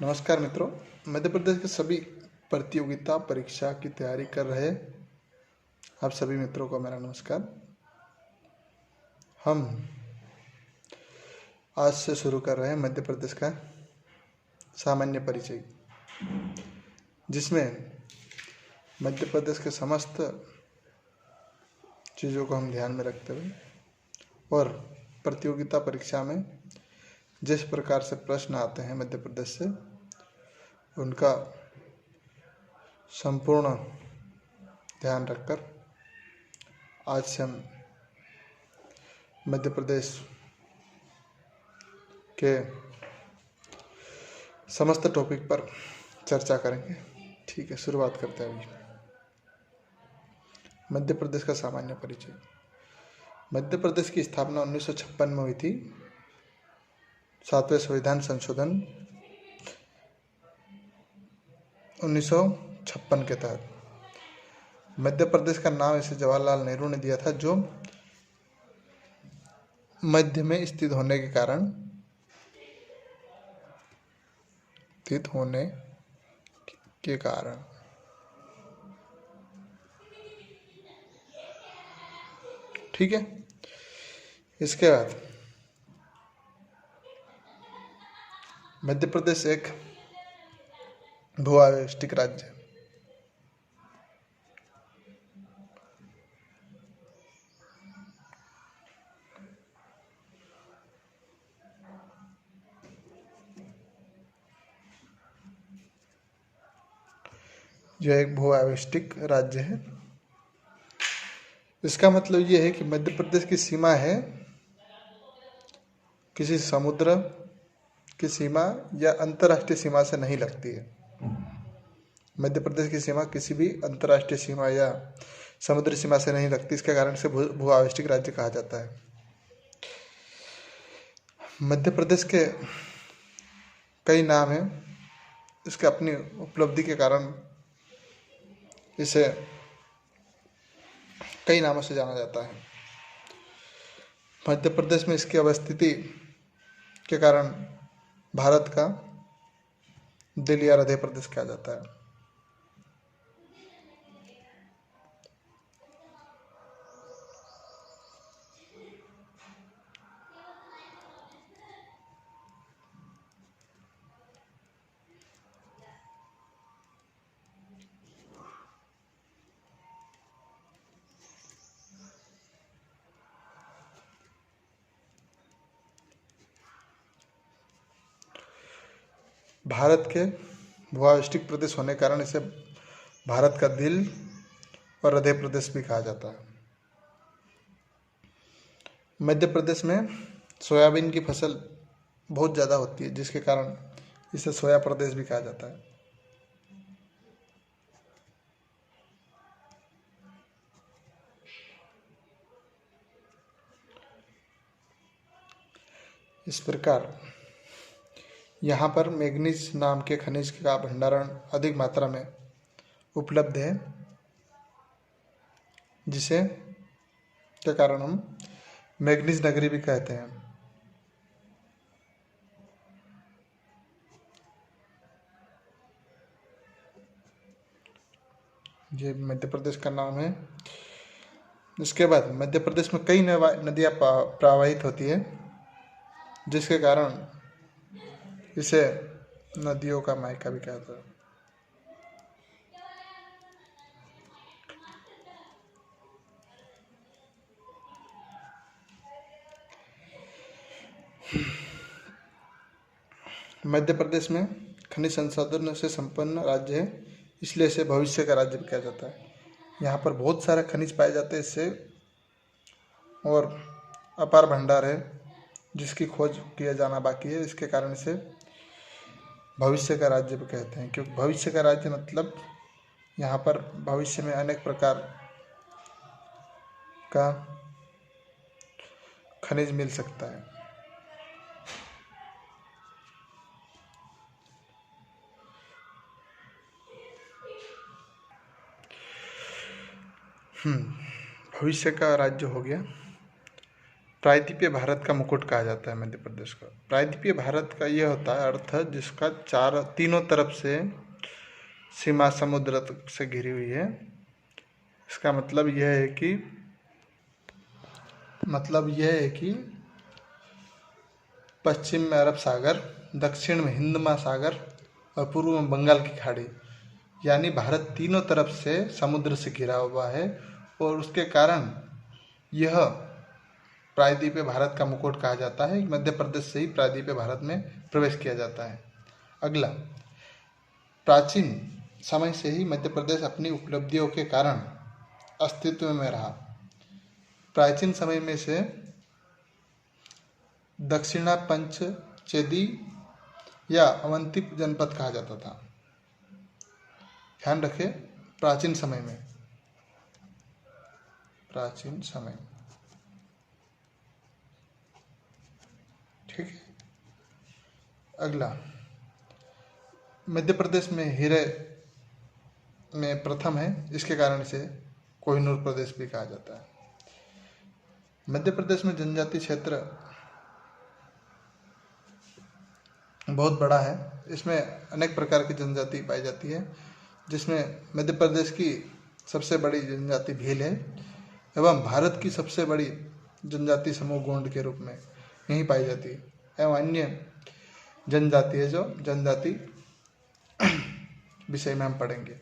नमस्कार मित्रों। मध्य प्रदेश के सभी प्रतियोगिता परीक्षा की तैयारी कर रहे आप सभी मित्रों को मेरा नमस्कार। हम आज से शुरू कर रहे हैं मध्य प्रदेश का सामान्य परिचय, जिसमें मध्य प्रदेश के समस्त चीज़ों को हम ध्यान में रखते हुए और प्रतियोगिता परीक्षा में जिस प्रकार से प्रश्न आते हैं मध्य प्रदेश से, उनका संपूर्ण ध्यान रखकर आज से हम मध्य प्रदेश के समस्त टॉपिक पर चर्चा करेंगे। ठीक है, शुरुआत करते हैं अभी। मध्य प्रदेश का सामान्य परिचय। मध्य प्रदेश की स्थापना 1956 में हुई थी। 7वें संविधान संशोधन 1956 के तहत मध्य प्रदेश का नाम इसे जवाहरलाल नेहरू ने दिया था, जो मध्य में स्थित होने के कारण ठीक है। इसके बाद मध्य प्रदेश एक भू-आविष्टिक राज्य है। यह एक भू-आविष्टिक राज्य है। इसका मतलब ये है कि मध्य प्रदेश की सीमा है किसी समुद्र की सीमा या अंतर्राष्ट्रीय सीमा से नहीं लगती है। मध्य प्रदेश की सीमा किसी भी अंतर्राष्ट्रीय सीमा या समुद्री सीमा से नहीं लगती, इसके कारण से भू-आविष्टिक राज्य कहा जाता है। मध्य प्रदेश के कई नाम हैं। इसके अपनी उपलब्धि के कारण इसे कई नामों से जाना जाता है। मध्य प्रदेश में इसकी अवस्थिति के कारण भारत का दिल या हृदय प्रदेश कहा जाता है। भारत के भू-आविष्टिक प्रदेश होने के कारण इसे भारत का दिल और हृदय प्रदेश भी कहा जाता है। मध्य प्रदेश में सोयाबीन की फसल बहुत ज़्यादा होती है, जिसके कारण इसे सोया प्रदेश भी कहा जाता है। इस प्रकार यहाँ पर मैग्नीज नाम के खनिज का भंडारण अधिक मात्रा में उपलब्ध है, जिसे के कारण हम मैग्नीज नगरी भी कहते हैं। ये मध्य प्रदेश का नाम है। इसके बाद मध्य प्रदेश में कई नदियाँ प्रवाहित होती है, जिसके कारण इसे नदियों का मायका भी कहते हैं। मध्य प्रदेश में खनिज संसाधनों से संपन्न राज्य है, इसलिए इसे भविष्य का राज्य भी कहा जाता है। यहाँ पर बहुत सारे खनिज पाए जाते हैं इससे, और अपार भंडार है जिसकी खोज किया जाना बाकी है। इसके कारण इसे भविष्य का राज्य भी कहते हैं, क्योंकि भविष्य का राज्य मतलब यहाँ पर भविष्य में अनेक प्रकार का खनिज मिल सकता है। भविष्य का राज्य हो गया। प्रायद्वीपीय भारत का मुकुट कहा जाता है मध्य प्रदेश को। प्रायद्वीपीय भारत का यह होता है अर्थ जिसका तीनों तरफ से सीमा समुद्र से घिरी हुई है। इसका मतलब यह है कि पश्चिम में अरब सागर, दक्षिण में हिंद महासागर और पूर्व में बंगाल की खाड़ी, यानी भारत तीनों तरफ से समुद्र से घिरा हुआ है और उसके कारण यह प्रायद्वीपीय भारत का मुकुट कहा जाता है। मध्य प्रदेश से ही प्रायद्वीपीय भारत में प्रवेश किया जाता है। अगला, प्राचीन समय से ही मध्य प्रदेश अपनी उपलब्धियों के कारण अस्तित्व में रहा। प्राचीन समय में से दक्षिणा पंचचेदी या अवंती जनपद कहा जाता था। ध्यान रखें, प्राचीन समय। ठीक है। अगला, मध्य प्रदेश में हीरे में प्रथम है, इसके कारण इसे कोहिनूर प्रदेश भी कहा जाता है। मध्य प्रदेश में जनजाति क्षेत्र बहुत बड़ा है। इसमें अनेक प्रकार की जनजाति पाई जाती है, जिसमें मध्य प्रदेश की सबसे बड़ी जनजाति भील है एवं भारत की सबसे बड़ी जनजाति समूह गोंड के रूप में यहीं पाई जाती है। एवं अन्य जनजाति है जो जनजाति विषय में हम पढ़ेंगे।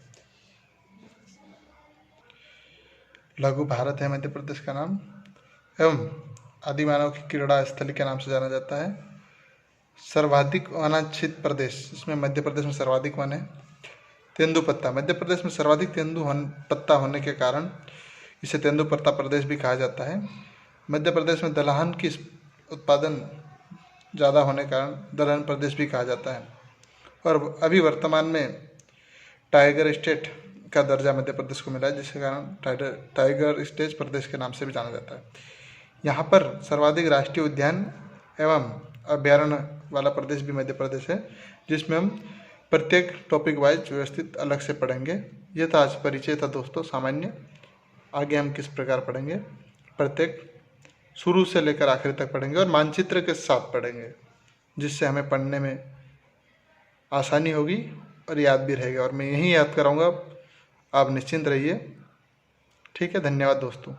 लघु भारत है मध्य प्रदेश का नाम, एवं आदिमानव की क्रीड़ा स्थली के नाम से जाना जाता है। सर्वाधिक वनाच्छित प्रदेश, इसमें मध्य प्रदेश में सर्वाधिक वन है। तेंदुपत्ता, मध्य प्रदेश में सर्वाधिक तेंदुपत्ता होने के कारण इसे तेंदुपत्ता प्रदेश भी कहा जाता है। मध्य प्रदेश में दलहन की उत्पादन ज़्यादा होने के कारण दलहन प्रदेश भी कहा जाता है। और अभी वर्तमान में टाइगर स्टेट का दर्जा मध्य प्रदेश को मिला है, जिसके कारण टाइगर स्टेट प्रदेश के नाम से भी जाना जाता है। यहाँ पर सर्वाधिक राष्ट्रीय उद्यान एवं अभ्यारण्य वाला प्रदेश भी मध्य प्रदेश है, जिसमें हम प्रत्येक टॉपिक वाइज व्यवस्थित अलग से पढ़ेंगे। यह था आज परिचय था दोस्तों, सामान्य। आगे हम किस प्रकार पढ़ेंगे, प्रत्येक शुरू से लेकर आखिर तक पढ़ेंगे और मानचित्र के साथ पढ़ेंगे, जिससे हमें पढ़ने में आसानी होगी और याद भी रहेगा। और मैं यही याद कराऊंगा, आप निश्चिंत रहिए। ठीक है, धन्यवाद दोस्तों।